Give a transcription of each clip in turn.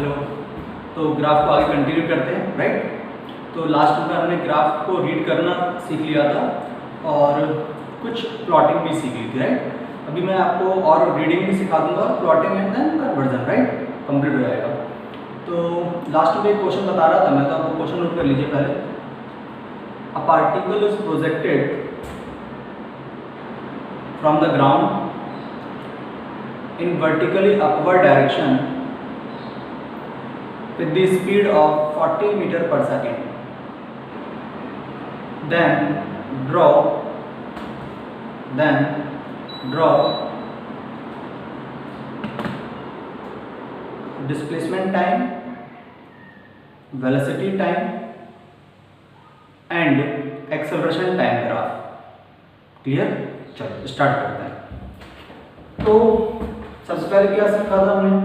Hello. तो graph को आगे कंटिन्यू करते हैं, राइट। तो लास्ट में हमने ग्राफ को रीड करना सीख लिया था और कुछ प्लॉटिंग भी सीख ली थी, राइट। अभी मैं आपको और रीडिंग भी सिखा दूंगा, plotting and then conversion, right, complete हो जाएगा। तो लास्ट में एक क्वेश्चन बता रहा था मैं, तो आपको क्वेश्चन नोट कर लीजिए पहले। A particle is projected from the ground in vertically upward direction with the speed of 40 meter per second. Then draw displacement time, velocity time and acceleration time graph. Clear? चलो start करते हैं। तो सबसे पहले क्या सीखा था हमने,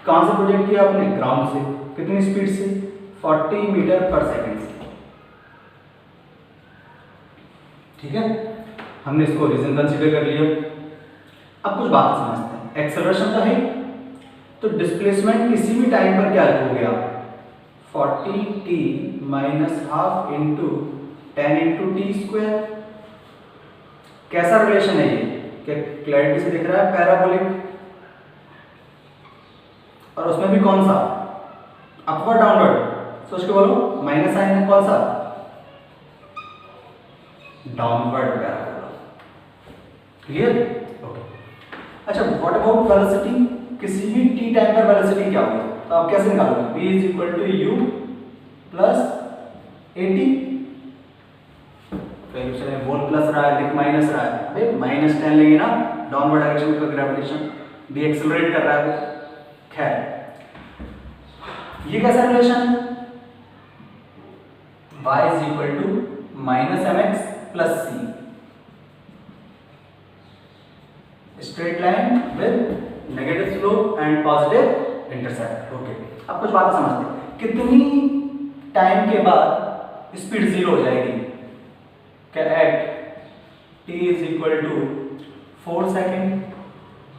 कहां से प्रोजेक्ट किया आपने, ग्राउंड से। कितनी स्पीड से, 40 मीटर पर सेकंड से। ठीक है, हमने इसको रीजन कंसीडर कर लिया। अब कुछ बात समझते हैं। एक्सेलरेशन तो है, तो डिस्प्लेसमेंट किसी भी टाइम पर क्या लिखोगे आप, 40t minus half into 10 into T square. कैसा रिलेशन है ये, क्या क्लैरिटी से दिख रहा है, पैराबोलिक। और उसमें भी कौन सा, अपवर्ड डाउनवर्ड, सोच के बोलो, माइनस साइन है कौन सा, डाउनवर्ड पैराबोला। क्लियर? ओके। अच्छा, व्हाट अबाउट वेलोसिटी, किसी भी टी टाइम पर वेलोसिटी क्या होगी, तो आप कैसे निकालोगे, v is equal to u plus AT. Volt plus रहा है, माइनस रहा है, भाई माइनस 10 लेंगे ना, डाउनवर्ड डायरेक्शन का ग्रेविटेशन भी एक्सेलरेट कर रहा है वो। खैर, ये कैसा रिलेशन है, y is equal to minus M x plus c, straight line with negative slope and positive intercept. Okay, अब कुछ बातें समझते हैं। कितनी टाइम के बाद स्पीड जीरो हो जाएगी, क्या at t is equal to 4 second.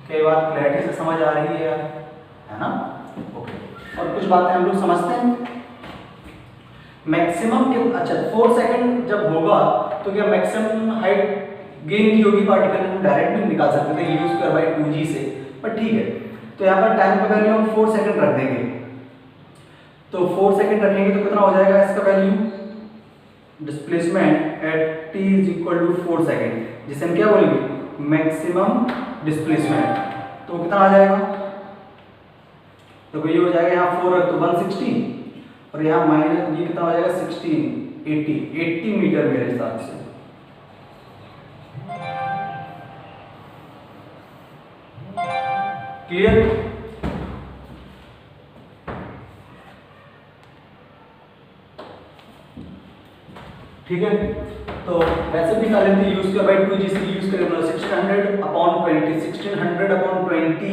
के बाद क्लैरिटी से समझ आ रही है ना। ओके, और कुछ बातें हम लोग समझते हैं। मैक्सिमम के, अच्छा 4 सेकेंड जब होगा तो क्या मैक्सिमम हाइट गेन की होगी पार्टिकल, हम डायरेक्ट भी निकाल सकते थे u स्क्वायर बाई 2g से, पर ठीक है। तो यहाँ पर टाइम का वैल्यू हम 4 सेकेंड रख देंगे। तो 4 सेकेंड रखेंगे तो कितना हो जाएगा इसका value, displacement at t is equal to 4 second, जिसे हम क्या बोलेंगे, मैक्सिमम डिस्प्लेसमेंट। तो कितना आ जाएगा, तो ये हो जाएगा, यहाँ 4 रख तो 160 और यहाँ माइनस ये कितना हो जाएगा 16, 80 मीटर मेरे हिसाब से। क्लियर? ठीक है, तो वैसे भी निकाले थे यूज कर बाई 2g से यूज करें, 1600 अपॉन 20, 1600 अपॉन 20,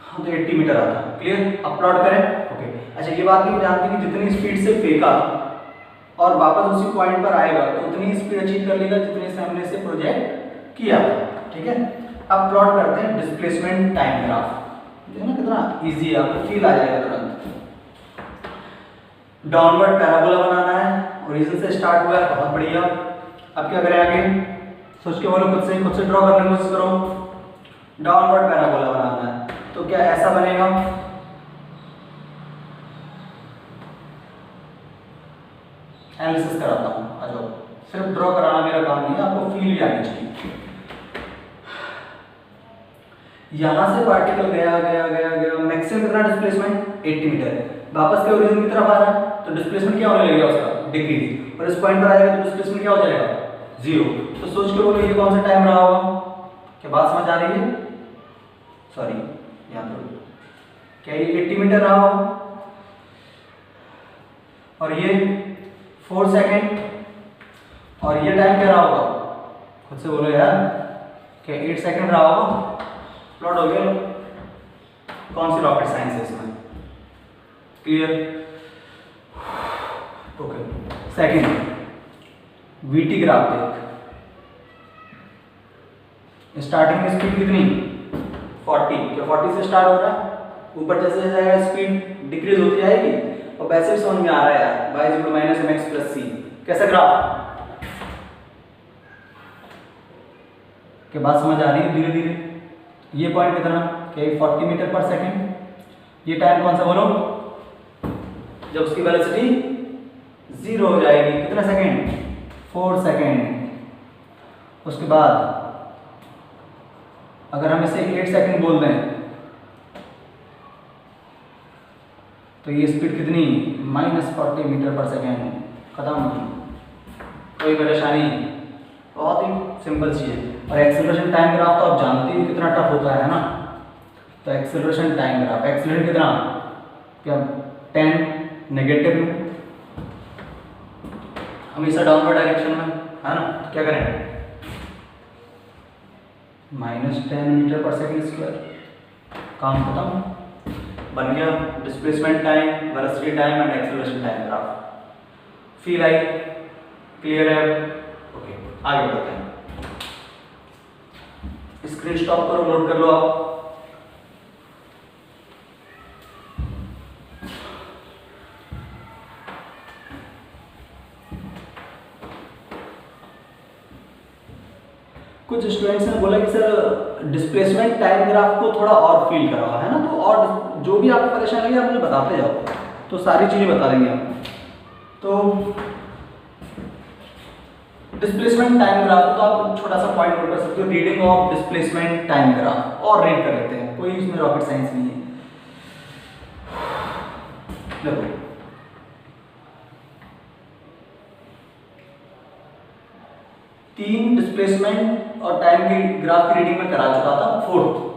हाँ तो 80 मीटर आता है। क्लियर? अब प्लॉट करें। ओके, अच्छा ये बात नहीं जानते कि जितनी स्पीड से फेंका और वापस उसी पॉइंट पर आएगा तो उतनी स्पीड अचीव कर लेगा जितने से हमने इसे प्रोजेक्ट किया। ठीक है, अब प्लॉट करते हैं डिस्प्लेसमेंट टाइम ग्राफ। देखो ना कितना इजी है, आपको फील आ जाएगा तुरंत। डाउनवर्ड पैराबोला बनाना है, ओरिजिन से स्टार्ट हुआ है, बहुत बढ़िया। अब क्या करें आगे, सोच के बोलो, खुद से ड्रॉ करने की कोशिश करो। डाउनवर्ड पैराबोला बनाना है तो क्या ऐसा बनेगा, एनालिसिस कराता हूं, आ जाओ। सिर्फ ड्रॉ कराना मेरा काम नहीं है, आपको फील भी आनी चाहिए। यहां से पार्टिकल गया, मैक्सिमम कितना डिस्प्लेसमेंट 80 मीटर, वापस के ओरिजिन की तरफ आ रहा है तो डिस्प्लेसमेंट क्या होने लगेगा उसका, डिक्रीज। और इस पॉइंट पर आएगा तो डिस्प्लेसमेंट क्या हो जाएगा, 0। तो सोच के बोलो ये कौन सा टाइम रहा होगा, क्या बात समझ आ रही है, सॉरी यहाँ पर क्या ये 80 मीटर रहा होगा, और ये 4 सेकेंड, और ये टाइम क्या रहा होगा, खुद से बोलो यार, क्या 8 सेकेंड रहा होगा। प्लॉट हो गया। कौन सी रॉकेट साइंस है इसमें, clear? Okay, second VT graph देख, स्टार्टिंग में स्पीड कितनी 40, क्या 40 से स्टार्ट हो रहा है, ऊपर जैसे जैसे जाएगा स्पीड डिक्रीज होती जाएगी, और वैसे भी समझ में आ रहा है यार, y equal minus M x plus C. कैसा ग्राफ के बाद समझ आ रही है धीरे धीरे। ये पॉइंट कितना, क्या 40 मीटर पर सेकेंड। ये टाइम कौन सा बोलो, जब उसकी वेलोसिटी 0 हो जाएगी, कितना सेकेंड, 4 सेकेंड। उसके बाद अगर हम इसे 8 सेकेंड बोल दें तो ये स्पीड कितनी, -40 मीटर पर सेकेंड। खत्म, कोई परेशानी, बहुत ही सिंपल चीज है। और एक्सेलरेशन टाइम ग्राफ तो आप जानते ही कितना टफ होता है ना। तो एक्सेलरेशन टाइम ग्राफ, एक्सेलरेशन कितना, क्या 10 नेगेटिव में, हमेशा डाउनवर्ड डायरेक्शन में है ना। तो क्या करें, -10 मीटर पर सेकेंड स्क्वायर, काम खत्म, बन गया displacement time, velocity time and acceleration time graph. Feel I, clear है? ओके, आगे बढ़ते हैं। स्क्रीन स्टॉप करो, लोड कर लो आप। कुछ स्टूडेंट्स ने बोला कि सर डिस्प्लेसमेंट टाइम ग्राफ को थोड़ा और फील कराओ, है ना। तो और जो भी आपको परेशान लगे आप मुझे बताते जाओ, तो सारी चीजें बता देंगे हम। तो डिस्प्लेसमेंट टाइम ग्राफ तो आप छोटा सा पॉइंट नोट कर सकते हो, reading of displacement time graph, और रीड कर लेते हैं, कोई इसमें रॉकेट साइंस नहीं है। देखो तीन डिस्प्लेसमेंट और टाइम की ग्राफ की रीडिंग में करा चुका था। फोर्थ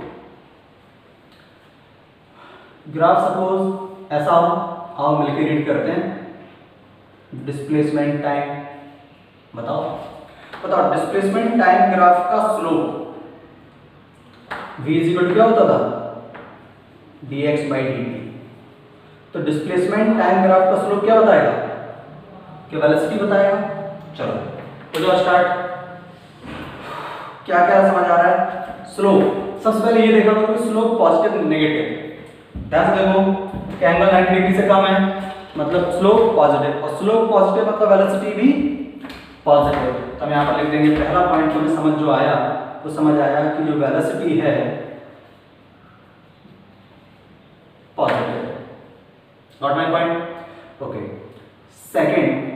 ग्राफ सपोज ऐसा हो, आओ मिलकर रीड करते हैं। डिस्प्लेसमेंट टाइम बताओ डिस्प्लेसमेंट टाइम ग्राफ का स्लोप v इक्वल क्या होता था, dx/dt। तो डिस्प्लेसमेंट टाइम ग्राफ का स्लोप क्या बताएगा, क्या वेलोसिटी बताएगा। चलो तो जो स्टार्ट, क्या क्या समझ आ रहा है। स्लोप, सबसे पहले ये देखा करो स्लोप पॉजिटिव नेगेटिव। ध्यान से देखो कि एंगल 90 डिग्री से कम है, मतलब स्लोप पॉजिटिव, और स्लोप पॉजिटिव मतलब वेलोसिटी भी पॉजिटिव। तो हम यहाँ पर लिख देंगे पहला पॉइंट हमें समझ जो आया, तो समझ आया कि जो वेलोसिटी है positive. Got my point? Okay. Second,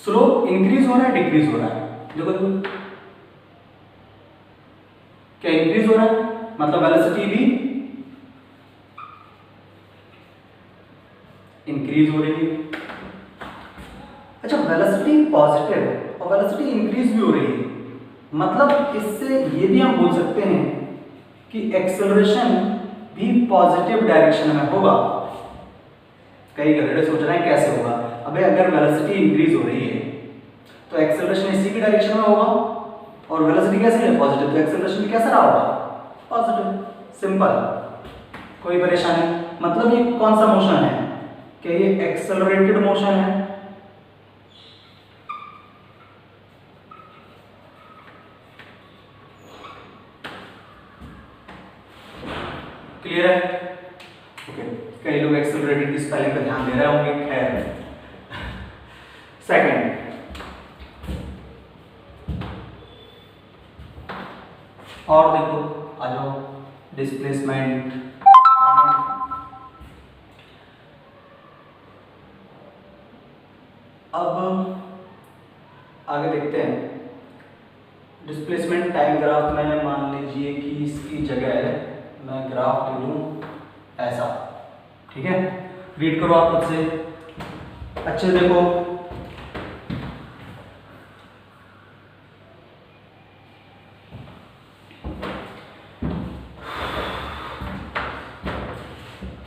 slope increase हो रहा है डिक्रीज हो रहा है, देखो देखो क्या इंक्रीज हो रहा है, मतलब वेलोसिटी भी इंक्रीज हो रही है। अच्छा, वेलोसिटी पॉजिटिव और वेलोसिटी इंक्रीज भी हो रही है, मतलब इससे ये भी हम बोल सकते हैं कि एक्सेलरेशन भी पॉजिटिव डायरेक्शन में होगा। कई गधेड़े सोच रहे हैं कैसे होगा। अबे अगर वेलोसिटी इंक्रीज हो रही है तो एक्सेलरेशन इसी की डायरेक्शन में होगा, और वेलोसिटी कैसे है पॉजिटिव, तो एक्सेलरेशन कैसा रहा होगा पॉजिटिव। सिंपल, कोई परेशानी। मतलब ये कौन सा मोशन है, क्या ये एक्सेलरेटेड मोशन है। क्लियर है? ओके, कई लोग एक्सेलरेटेड की स्पेलिंग पे ध्यान दे रहे होंगे, खैर। सेकंड, और देखो आ जाओ डिस्प्लेसमेंट। अब आगे देखते हैं डिस्प्लेसमेंट टाइम ग्राफ में। मान लीजिए कि इसकी जगह मैं ग्राफ ले लूं ऐसा, ठीक है। रीड करो आप खुद से, अच्छे देखो।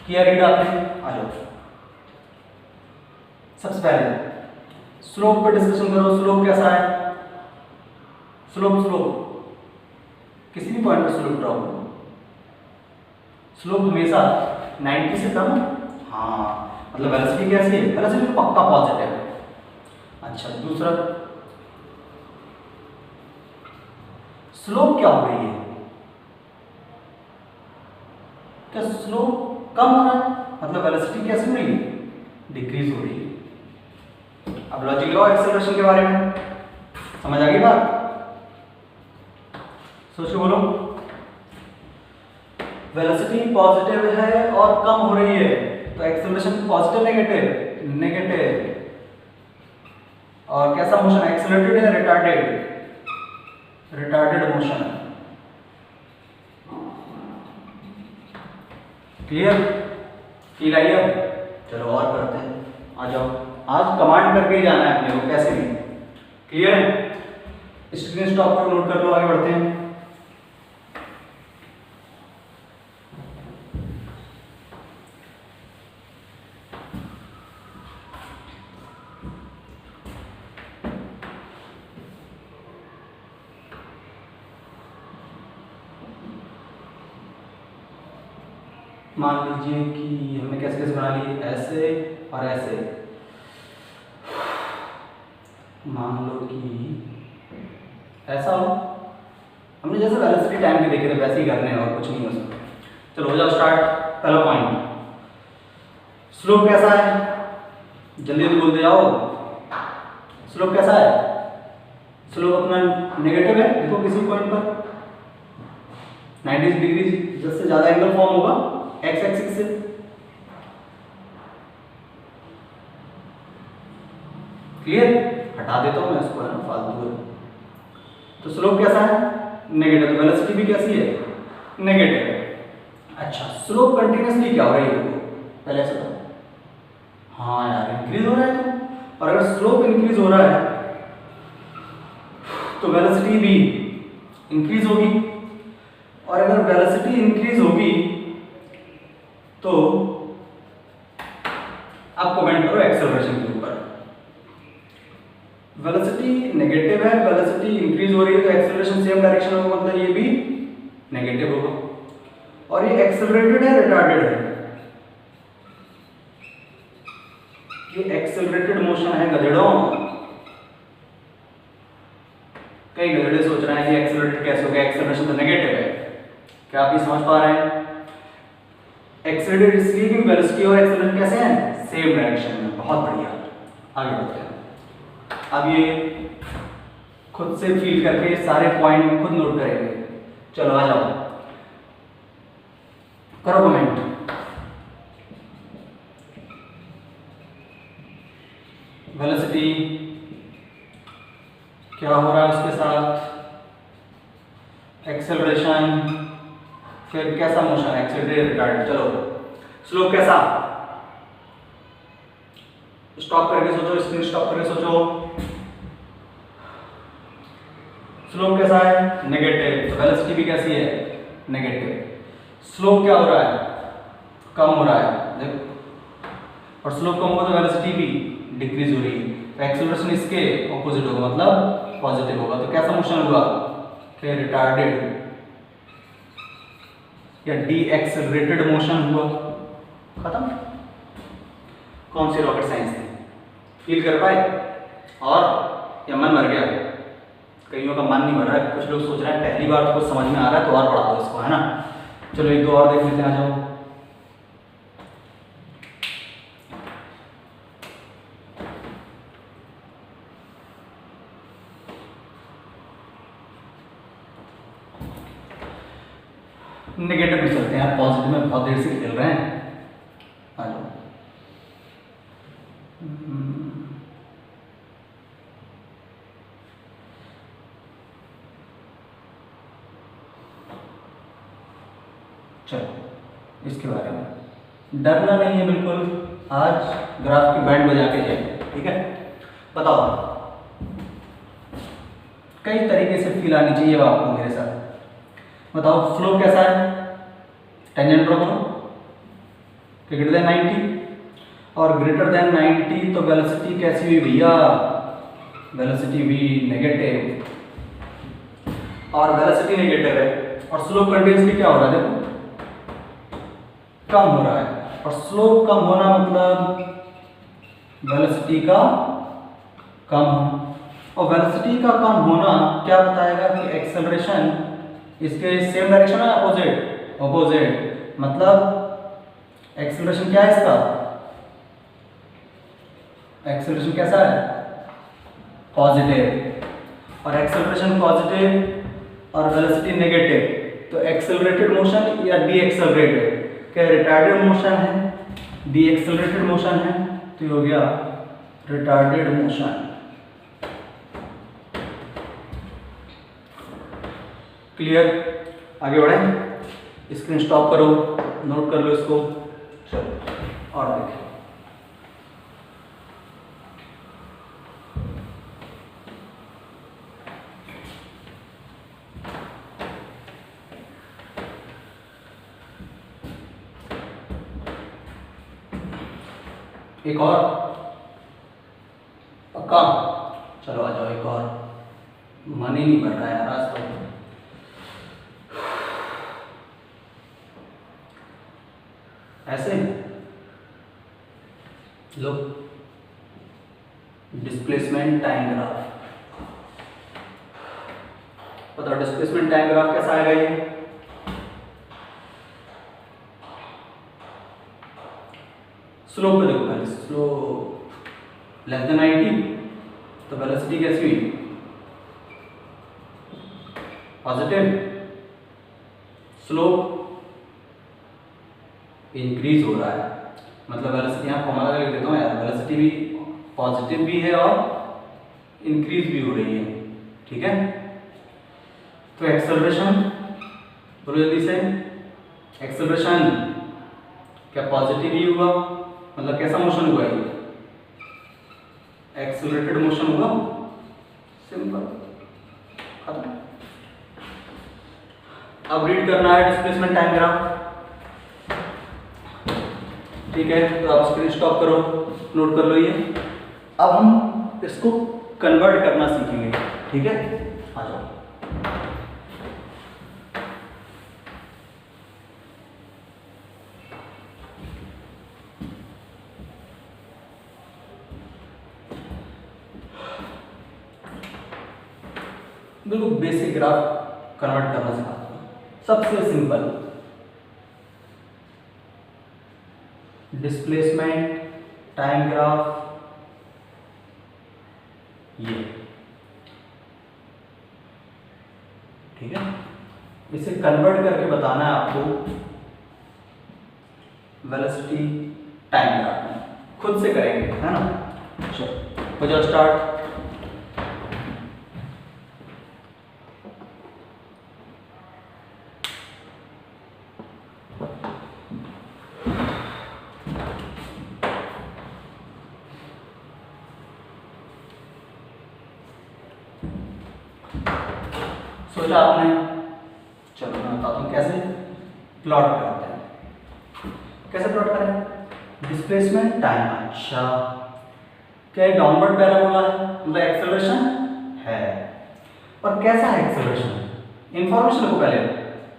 किया रीड आपने? आ जाओ। सबसे पहले स्लोप पर डिस्कशन करो। स्लोप कैसा है, स्लोप किसी भी पॉइंट पर स्लोप ड्रॉ करो। स्लोप हमेशा 90 से कम, हाँ, मतलब वेलोसिटी कैसी है, वेलोसिटी तो पक्का पॉजिटिव है। अच्छा, दूसरा स्लोप क्या हो रही है, क्या स्लोप कम हो रहा है, मतलब वेलोसिटी कैसे हो रही है, डिक्रीज हो रही है। अब लॉजिक लगाओ एक्सेलरेशन के बारे में, समझ आ गई बात, सोचो बोलो। वेलोसिटी पॉजिटिव है और कम हो रही है, तो एक्सेलरेशन पॉजिटिव नेगेटिव, नेगेटिव। और कैसा मोशन, एक्सेलरेटेड है retarded, retarded motion. Clear, feel I अब? चलो और करते हैं, आ जाओ। आज कमांड करके ही जाना है अपने को कैसे भी। क्लियर है? स्क्रीन स्टॉप पर नोट कर लो, आगे बढ़ते हैं। मान लीजिए कि हमने कैसे कैसे बना ली, ऐसे और ऐसे। मान लो कि ऐसा हो, हमने जैसे वेलोसिटी टाइम के देखे थे वैसे ही करने हैं और कुछ नहीं हो सकता। चलो हो जाओ स्टार्ट। पहला पॉइंट, स्लोप कैसा है, जल्दी जल्दी बोलते जाओ। स्लोप कैसा है, स्लोप अपना नेगेटिव है, देखो किसी पॉइंट पर 90 डिग्री से ज्यादा एंगल फॉर्म होगा एक्स एक्सिस से। क्लियर, हटा देता हूं मैं इसको, है ना, फालतू है। तो स्लोप कैसा है, नेगेटिव। तो वेलोसिटी भी कैसी है, नेगेटिव है। अच्छा, स्लोप कंटिन्यूअसली क्या हो रही है, पहले ऐसा था, हाँ यार इंक्रीज हो रहा है। तो और अगर स्लोप इंक्रीज हो रहा है तो वेलोसिटी भी इंक्रीज होगी, और अगर वेलोसिटी इंक्रीज होगी तो आप कमेंट करो एक्सेलरेशन के ऊपर। वेलोसिटी नेगेटिव है, वेलोसिटी इंक्रीज हो रही है, तो एक्सेलरेशन सेम डायरेक्शन होगा, मतलब ये भी नेगेटिव होगा। और ये एक्सेलरेटेड है रिटार्डेड है, ये एक्सेलरेटेड मोशन है गधेड़ों। कई गधेड़े सोच रहे हैं कि एक्सेलरेटेड कैसे हो गया, एक्सेलरेशन तो नेगेटिव है। क्या आप ये समझ पा रहे हैं? एक्सेलरेटेड इसलिए कि वेलोसिटी और एक्सेलरेशन कैसे हैं, सेम डायरेक्शन में। बहुत बढ़िया, आगे बढ़ते हैं। अब ये खुद से फील करके सारे पॉइंट खुद नोट करेंगे। चलो आ जाओ, करो कमेंट। वेलोसिटी क्या हो रहा है उसके साथ, एक्सेलरेशन, फिर कैसा मोशन, एक्सेलरेटेड रिटार्डेड। चलो स्लोप कैसा, स्टॉप करके सोचो, स्क्रीन स्टॉप करके सोचो। स्लोप कैसा है, नेगेटिव। तो वेलोसिटी भी कैसी है, नेगेटिव। स्लोप क्या हो रहा है, कम हो रहा है, देखो। और स्लोप कम होगा तो वेलोसिटी भी डिक्रीज हो रही है, तो एक्सेलरेशन इसके ऑपोजिट होगा, मतलब पॉजिटिव होगा। तो कैसा मोशन होगा, क्या रिटार्डेड या डी एक्सेलरेटेड मोशन हुआ। खत्म। कौन सी रॉकेट साइंस थी, फील कर पाए? और या मन भर गया? कईयों का मन नहीं भर रहा है, कुछ लोग सोच रहे हैं पहली बार तो कुछ समझ में आ रहा है तो और पढ़ा दो इसको, है ना। चलो एक दो और देख लेते हैं, आ जाओ। नेगेटिव में चलते हैं यार, पॉजिटिव में बहुत देर से खेल रहे हैं। आ जाओ। चलो इसके बारे में डरना नहीं है बिल्कुल, आज ग्राफ की बैंड बजा के जाएंगे, ठीक है। बताओ, कई तरीके से फील आनी चाहिए आपको मेरे साथ। बताओ स्लोप कैसा है, टेंजेंट ड्रॉ करो, ग्रेटर देन 90 और ग्रेटर देन 90, तो वेलोसिटी कैसी हुई भैया, वेलोसिटी भी नेगेटिव, और वेलोसिटी नेगेटिव है और स्लोप कंटिन्यूअसली क्या हो रहा है, देखो कम हो रहा है। और स्लोप कम होना मतलब वेलोसिटी का कम होना, और वेलोसिटी का कम होना क्या बताएगा कि एक्सेलरेशन इसके सेम डायरेक्शन है, अपोजिट, अपोजिट। मतलब एक्सेलरेशन क्या है इसका, एक्सेलरेशन कैसा है, पॉजिटिव। और एक्सेलरेशन पॉजिटिव और वेलोसिटी नेगेटिव, तो एक्सेलरेटेड मोशन या डी एक्सेलरेटेड, क्या रिटार्डेड मोशन है, डी एक्सेलरेटेड मोशन है, तो ये हो गया रिटार्डेड मोशन। क्लियर, आगे बढ़े, स्क्रीन स्टॉप करो, नोट कर लो इसको। चलो और देखें, एक और पक्का, चलो आ जाओ एक और, मन ही नहीं भर रहा यार आज तो। ऐसे लो, डिस्प्लेसमेंट टाइम ग्राफ, बताओ डिस्प्लेसमेंट टाइम ग्राफ कैसा आएगा ये, स्लोप पे देखो पहले, स्लोप लेस देन 90, तो वेलोसिटी कैसी हुई, पॉजिटिव, स्लोप इंक्रीज हो रहा है, मतलब वेलोसिटी, यहाँ फॉर्मूला लिख देता हूँ यार, वेलोसिटी भी पॉजिटिव भी है और इंक्रीज भी हो रही है, ठीक है। तो एक्सेलरेशन बोलो जल्दी से, एक्सेलरेशन क्या पॉजिटिव ही हुआ, मतलब कैसा मोशन हुआ ये, एक्सेलरेटेड मोशन हुआ, सिंपल खत्म। अब रीड करना है डिस्प्लेसमेंट टाइम ग्राफ, ठीक है, तो आप स्क्रीन स्टॉप करो, नोट कर लो ये। अब हम इसको कन्वर्ट करना सीखेंगे, ठीक है, आ जाओ। बिल्कुल बेसिक ग्राफ कन्वर्ट करना सिखाता हूँ, सबसे सिंपल, डिस्प्लेसमेंट टाइम ग्राफ ये, ठीक है, इसे कन्वर्ट करके बताना है आपको वेलोसिटी टाइम ग्राफ में, खुद से करेंगे, है ना। चलो हो जाओ स्टार्ट। सोचा आपने, चलो मैं बताता हूँ कैसे प्लॉट करते हैं, कैसे प्लॉट करें, डिस्प्लेसमेंट टाइम, अच्छा क्या डाउनवर्ड पैराबोला है, मतलब एक्सेलरेशन है, और कैसा है एक्सेलरेशन, इंफॉर्मेशन को पहले,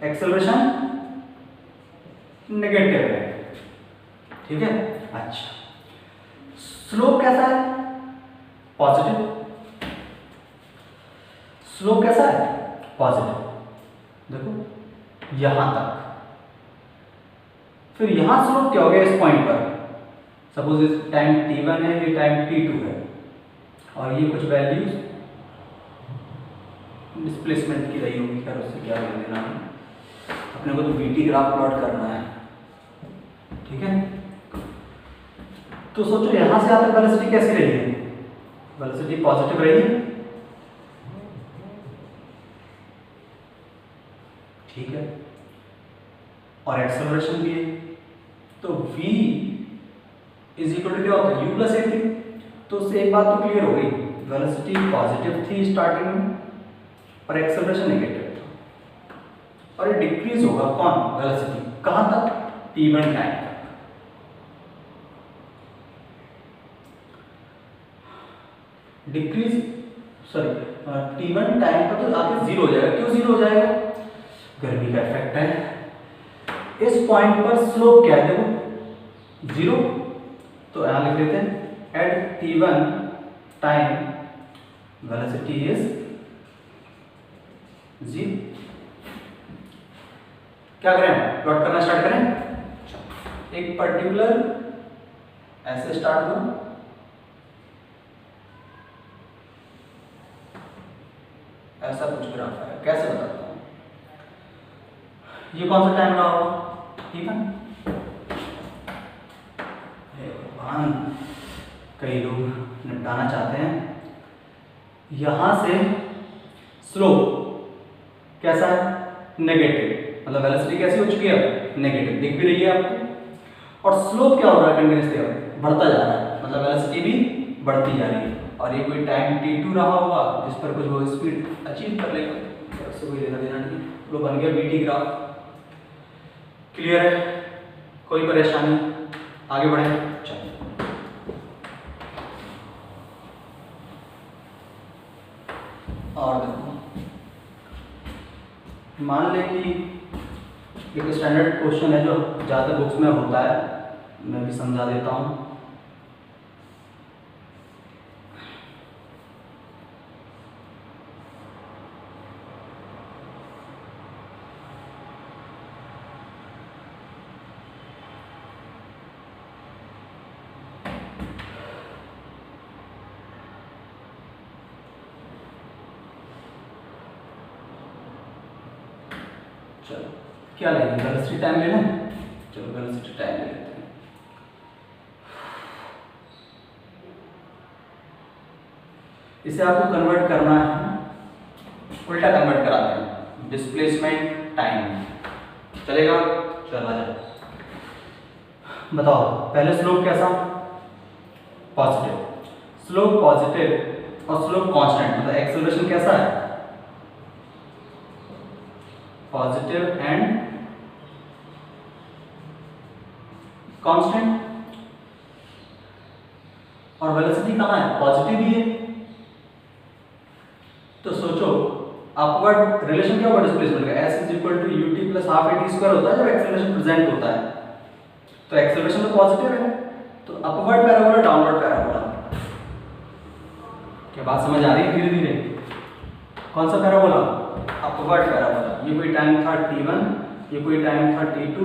एक्सेलरेशन नेगेटिव है, ठीक है, अच्छा स्लोप कैसा है, पॉजिटिव, स्लोप कैसा है, पॉजिटिव, देखो यहां तक, फिर यहां स्लोप क्या हो गया इस पॉइंट पर, सपोज इस टाइम t1 है, ये टाइम t2 है, और ये कुछ वैल्यूज डिस्प्लेसमेंट की रही होगी, खैर उससे क्या कर देना, अपने को तो vt ग्राफ प्लॉट करना है, ठीक है। तो सोचो यहां से यहाँ तक वेलोसिटी कैसी रही है, वेलोसिटी पॉजिटिव रही है, ठीक है, और एक्सेलरेशन भी है, तो v इज इक्वल टू क्या होता है, u प्लस ए थी, तो उससे एक बात तो क्लियर हो गई, वेलोसिटी पॉजिटिव थी स्टार्टिंग में और एक्सेलरेशन नेगेटिव था, और ये डिक्रीज होगा कौन, वेलोसिटी, कहां तक, t1 टाइम तक, डिक्रीज सॉरी t1 टाइम तक तो आगे जीरो हो जाएगा, क्यों जीरो हो जाएगा, गर्मी का इफेक्ट है। इस पॉइंट पर स्लोप क्या है, देखो जीरो, तो यहां लिख देते हैं at t1 time velocity is zero, क्या करें, प्लॉट करना स्टार्ट करें। एक पर्टिकुलर ऐसे स्टार्ट करो, ऐसा कुछ ग्राफ है, कैसे बताता हूँ। ये कौन सा टाइम रहा होगा, ठीक है। भगवान, कई लोग निपटाना चाहते हैं। यहां से स्लोप कैसा है, नेगेटिव, मतलब वेलोसिटी कैसी हो चुकी है, नेगेटिव, दिख भी रही है आपको। और स्लोप क्या हो रहा है, कंटिन्यूसली बढ़ता जा रहा है, मतलब वेलोसिटी भी बढ़ती जा रही है। और ये कोई टाइम t2 रहा होगा जिस पर कुछ वो स्पीड अचीव कर लेगा, उससे कोई लेना देना नहीं। तो बन गया bt ग्राफ। क्लियर है, कोई परेशानी, आगे बढ़े। चलिए और देखो, मान लें कि एक स्टैंडर्ड क्वेश्चन है जो ज़्यादा बुक्स में होता है, मैं भी समझा देता हूँ। चलो क्या लेंगे, वेलोसिटी टाइम ले लें। चलो वेलोसिटी टाइम ले लेते हैं। इसे आपको कन्वर्ट करना है, उल्टा कन्वर्ट कराते हैं, डिस्प्लेसमेंट टाइम। चलेगा, चला जाए। बताओ पहले स्लोप कैसा, पॉजिटिव, स्लोप पॉजिटिव और स्लोप कांस्टेंट, मतलब एक्सेलरेशन कैसा है, पॉजिटिव एंड कांस्टेंट। और वेलोसिटी कहाँ है, पॉजिटिव ही है। तो सोचो अपवर्ड रिलेशन क्या होगा डिस्प्लेसमेंट का, s is equal to ut plus half at square होता है जब एक्सेलरेशन प्रेजेंट होता है। तो एक्सेलरेशन तो पॉजिटिव है, तो अपवर्ड पैराबोला डाउनवर्ड पैराबोला। क्या बात समझ आ रही है, धीरे धीरे। कौन सा पैराबोला, अपवर्ड पैराबोला। ये कोई टाइम था t1, ये कोई टाइम था t2,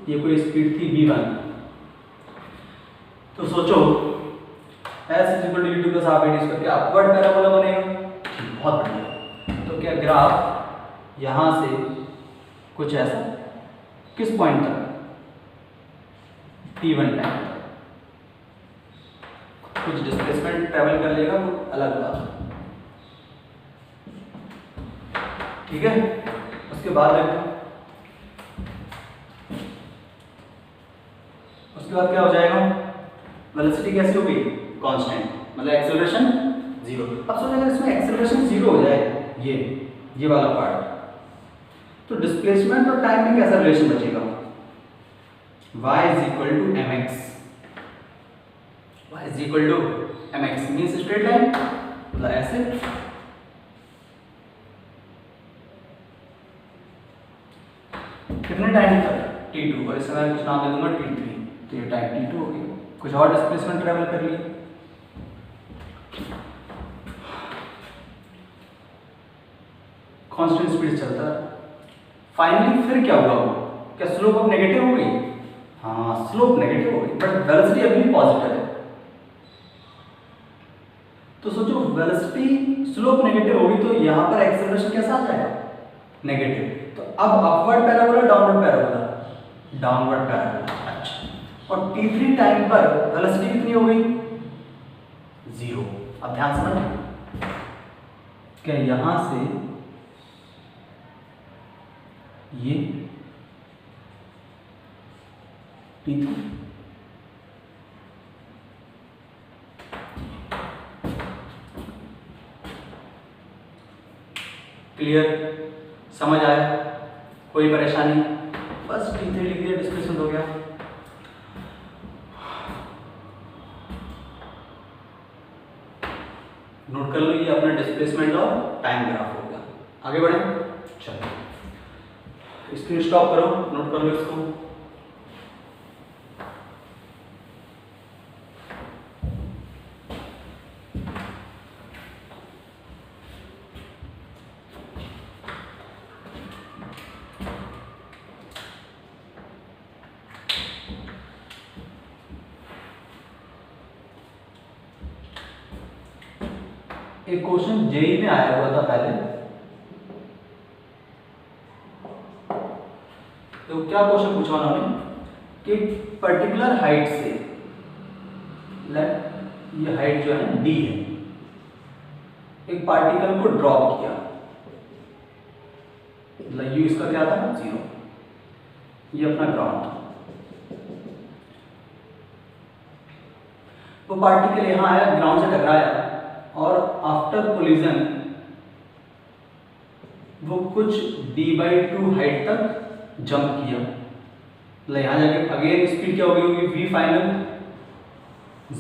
ये कोई स्पीड थी v1। तो सोचो s is equal to ut plus half at square, क्या अपवर्ड पैराबोला बनेगा। बहुत बढ़िया। तो क्या ग्राफ यहां से कुछ ऐसा, किस पॉइंट तक, t1 टाइम तक, कुछ डिस्प्लेसमेंट ट्रेवल कर लेगा, वो अलग बात, ठीक है। उसके बाद देखो, उसके बाद क्या हो जाएगा, वेलोसिटी कैसी होगी, कांस्टेंट, मतलब एक्सेलरेशन जीरो। अब सोचो अगर इसमें एक्सेलरेशन जीरो हो जाए, ये वाला पार्ट, तो डिस्प्लेसमेंट और टाइम में कैसा रिलेशन बचेगा, y is equal to mx, y is equal to mx means straight line, मतलब ऐसे। कितने टाइम तक, t2, और इस समय कुछ नाम दे दूंगा t3, तो ये टाइम t2 हो गया। कुछ और डिस्प्लेसमेंट ट्रेवल कर लिए, कांस्टेंट स्पीड चलता है। फाइनली फिर क्या हुआ, क्या स्लोप अब नेगेटिव हो गई, हाँ स्लोप नेगेटिव हो गई, बट वेलोसिटी अभी भी पॉजिटिव है। तो सोचो वेलोसिटी स्लोप नेगेटिव होगी तो यहाँ पर एक्सेलरेशन कैसा आ जाएगा, नेगेटिव। तो अब upward parabola downward parabola, downward parabola. अच्छा, और t3 टाइम पर वेलोसिटी कितनी हो गई, जीरो। अब ध्यान समझ, क्या यहां से ये t3, क्लियर, समझ आया, कोई परेशानी, बस t3 लिख दिया, डिस्प्लेसमेंट हो गया। नोट कर लो, ये अपना डिस्प्लेसमेंट और टाइम ग्राफ होगा। आगे बढ़े, चलो स्क्रीन स्टॉप करो, नोट कर लो इसको। एक क्वेश्चन जेई में आया हुआ था पहले, तो क्या क्वेश्चन पूछा उन्होंने कि पर्टिकुलर हाइट से, ये हाइट जो है डी है, एक पार्टिकल को ड्रॉप किया, मतलब यू इसका क्या था 0, ये अपना ग्राउंड था। वो पार्टिकल यहां आया, ग्राउंड से टकराया और आफ्टर कोलिजन वो कुछ d/2 हाइट तक जंप किया, मतलब यहां जाके अगेन स्पीड क्या होगी, v फाइनल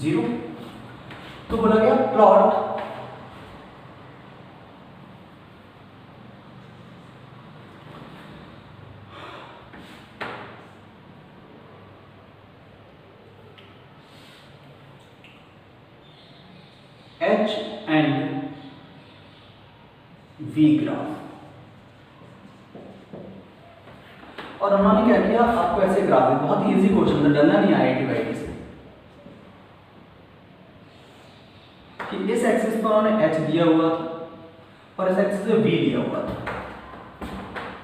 0। तो बोला गया plot h and v graph. और उन्होंने क्या किया, आपको ऐसे ग्राफ है, बहुत इजी क्वेश्चन था, डरना नहीं IIT से, कि इस एक्सिस पर उन्होंने h दिया हुआ था और इस एक्सिस पे v दिया हुआ था।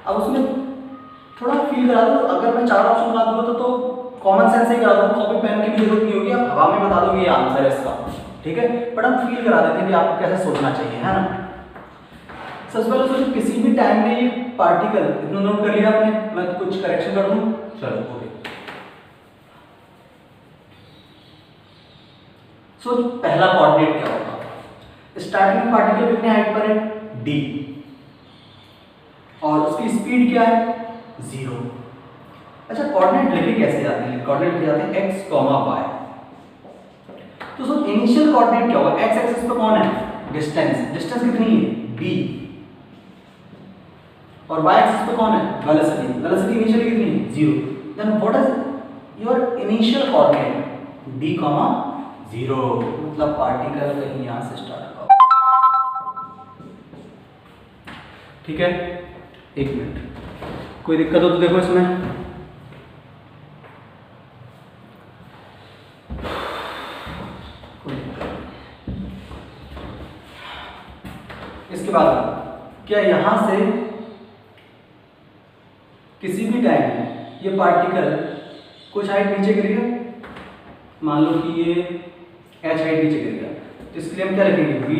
अब उसमें थोड़ा फील करा दो, अगर मैं 4 ऑप्शन बना दूंगा तो कॉमन सेंस से करा दूंगा, कॉपी पेन की भी जरूरत नहीं होगी, आप हवा में बता दोगे ये आंसर है इसका, ठीक है। बट हम फील करा देते हैं कि आपको कैसे सोचना चाहिए, है ना। सबसे पहले सोचो किसी भी टाइम में ये पार्टिकल, इतना नोट कर लिया आपने, मैं कुछ करेक्शन कर दूं, चलो ओके। सोच पहला कोऑर्डिनेट क्या होगा, स्टार्टिंग में पार्टिकल कितने हाइट पर है d, और उसकी स्पीड क्या है 0। अच्छा कोऑर्डिनेट लिखे कैसे जाते हैं, कोऑर्डिनेट लिखे जाते हैं x, y। तो सोच इनिशियल कोऑर्डिनेट क्या होगा, x एक्सिस पे कौन है, डिस्टेंस, डिस्टेंस कितनी है d, और y एक्सिस पे कौन है, वेलोसिटी, वेलोसिटी इनिशियली कितनी है 0। Then what is your initial coordinate d, 0, मतलब पार्टिकल कहीं यहां से स्टार्ट होगा, ठीक है। एक मिनट, कोई दिक्कत हो तो देखो इसमें, इसके बाद क्या यहां से किसी भी टाइम में ये पार्टिकल कुछ हाइट नीचे गिर गया, मान लो कि ये h हाइट नीचे गिर गया, तो इसके लिए हम क्या लिखेंगे, v²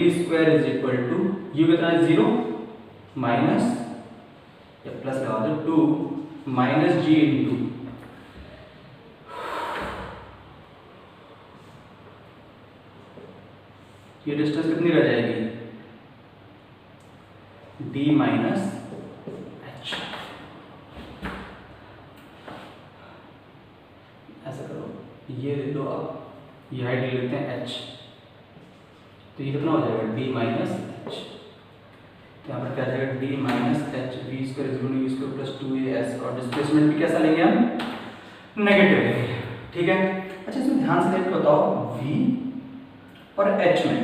= u कितना है 0 माइनस या प्लस लगा दो 2 माइनस g इंटू ये डिस्टेंस कितनी रह जाएगी d माइनस h। ऐसा करो, ये ले लो आप, ये हाइट ले लेते हैं h, तो ये कितना हो जाएगा d माइनस h, तो यहाँ पर क्या जाएगा d minus h, v² plus 2as, और डिस्प्लेसमेंट भी कैसा लेंगे हम, नेगेटिव लेंगे, ठीक है। अच्छा इसमें ध्यान से देख बताओ, v और h में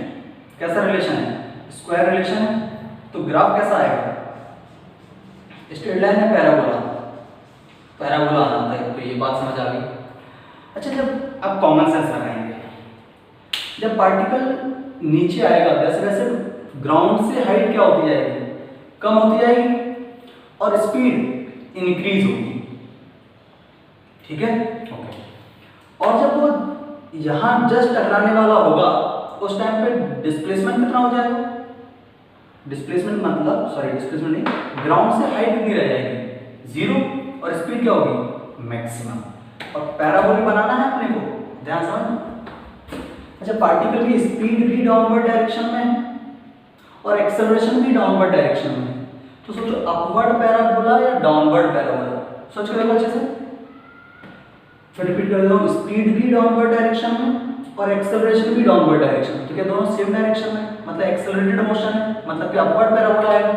कैसा रिलेशन है, स्क्वायर रिलेशन है, तो ग्राफ कैसा आएगा, स्ट्रेट लाइन है, पैराबोला, पैराबोला आना था, तो ये बात समझ आ गई। अच्छा जब आप कॉमन सेंस लगाएंगे, जब पार्टिकल नीचे आएगा वैसे वैसे ग्राउंड से हाइट क्या होती जाएगी, कम होती जाएगी और स्पीड इंक्रीज होगी, ठीक है ओके। और जब वो यहाँ जस्ट टकराने वाला होगा उस टाइम पे डिस्प्लेसमेंट कितना हो जाएगा, डिस्प्लेसमेंट मतलब सॉरी डिस्प्लेसमेंट नहीं, ग्राउंड से हाइट कितनी रह जाएगी 0 और स्पीड क्या होगी मैक्सिमम। और पैराबोलिक बनाना है अपने को, ध्यान समझ। अच्छा पार्टिकल की स्पीड भी डाउनवर्ड डायरेक्शन में है और एक्सेलरेशन भी डाउनवर्ड डायरेक्शन में है, तो सोचो अपवर्ड पैराबोला या डाउनवर्ड पैराबोला, सोच के देखो अच्छे से। फिर रिपीट कर देता हूँ, स्पीड भी डाउनवर्ड डायरेक्शन में और एक्सेलरेशन भी डाउनवर्ड डायरेक्शन में, तो क्या दोनों सेम डायरेक्शन में, मतलब एक्सेलरेटेड मोशन है, मतलब कि अपवर्ड पैराबोला आएगा।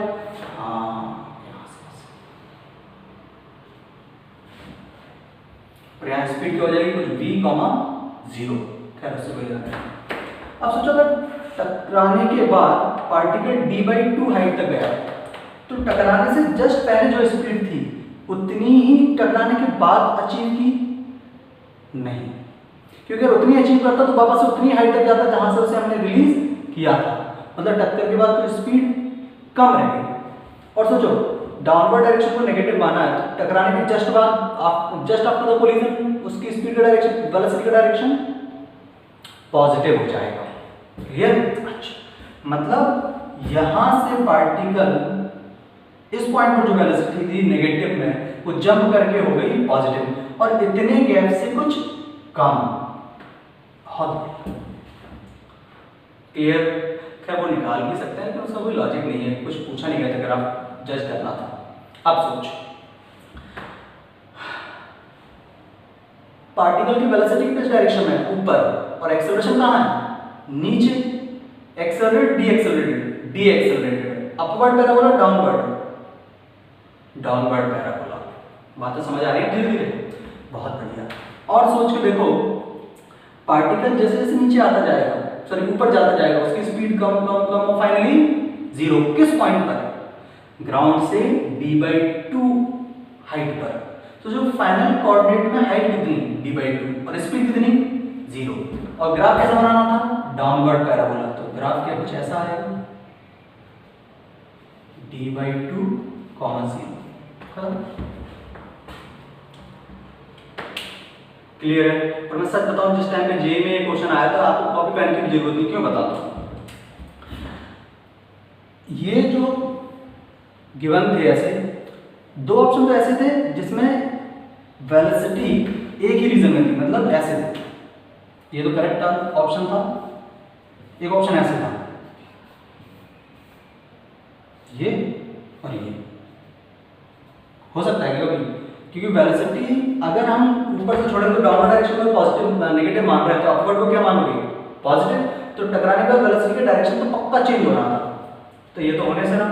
और यहाँ स्पीड क्या हो जाएगी कुछ v, 0, खैर उससे कोई बात नहीं। अब सोचो अगर टकराने के बाद पार्टिकल d/2 हाइट तक गया, तो टकराने से जस्ट पहले जो स्पीड थी उतनी ही टकराने के बाद अचीव की नहीं, क्योंकि अगर उतनी अचीव करता तो वापस उतनी हाइट तक जाता जहां से उसे हमने रिलीज किया था। मतलब टक्कर के बाद तो स्पीड कम रहेगी। और सोचो डाउनवर्ड डायरेक्शन को नेगेटिव माना है तो टकराने के जस्ट आफ्टर द कोलिजन उसकी स्पीड का डायरेक्शन, वेलोसिटी का डायरेक्शन पॉजिटिव हो जाएगा। क्लियर? अच्छा, मतलब यहां से पार्टिकल इस पॉइंट पर जो वेलोसिटी थी नेगेटिव में वो जंप करके हो गई पॉजिटिव, और इतने गैप से कुछ कम। बहुत क्लियर? क्या वो निकाल भी सकते हैं, लेकिन उसका कोई लॉजिक नहीं है, कुछ पूछा नहीं गया था, ग्राफ जज करना था। अब सोच, पार्टिकल की वेलोसिटी किस डायरेक्शन में है? ऊपर, और एक्सेलरेशन कहाँ है? नीचे। Accelerate, D accelerated, upward parabola, downward parabola. बातें समझ आ रही है धीरे धीरे? बहुत बढ़िया। और सोच के देखो, पार्टिकल जैसे जैसे नीचे आता जाएगा, सॉरी ऊपर जाता जाएगा, उसकी स्पीड कम कम कम और फाइनली जीरो। किस पॉइंट पर? ग्राउंड से d/2 हाइट पर। तो जो फाइनल कोऑर्डिनेट में हाइट कितनी? d/2 और स्पीड कितनी? जीरो। और ग्राफ कैसा बनाना था? Downward parabola. तो ग्राफ क्या कुछ ऐसा आएगा, d/2, 0। क्लियर है? और मैं सच बताऊं, जिस टाइम पे जे में ये क्वेश्चन आया था आपको कॉपी पेन की भी जरूरत नहीं। क्यों बताता हूं? ये जो गिवन थे ऐसे दो ऑप्शन तो ऐसे थे जिसमें वेलोसिटी एक ही रीजन में थी, मतलब ऐसे थे। ये तो करेक्ट ऑप्शन था। एक ऑप्शन ऐसे था, ये और ये। हो सकता है कभी, क्योंकि वेलोसिटी अगर हम ऊपर से छोड़े तो डाउनवर्ड डायरेक्शन में पॉजिटिव नेगेटिव मान रहे हैं, तो अपवर्ड को क्या मानोगे? पॉजिटिव। तो टकराने का वेलोसिटी का डायरेक्शन तो पक्का चेंज हो रहा था, तो ये तो होने से ना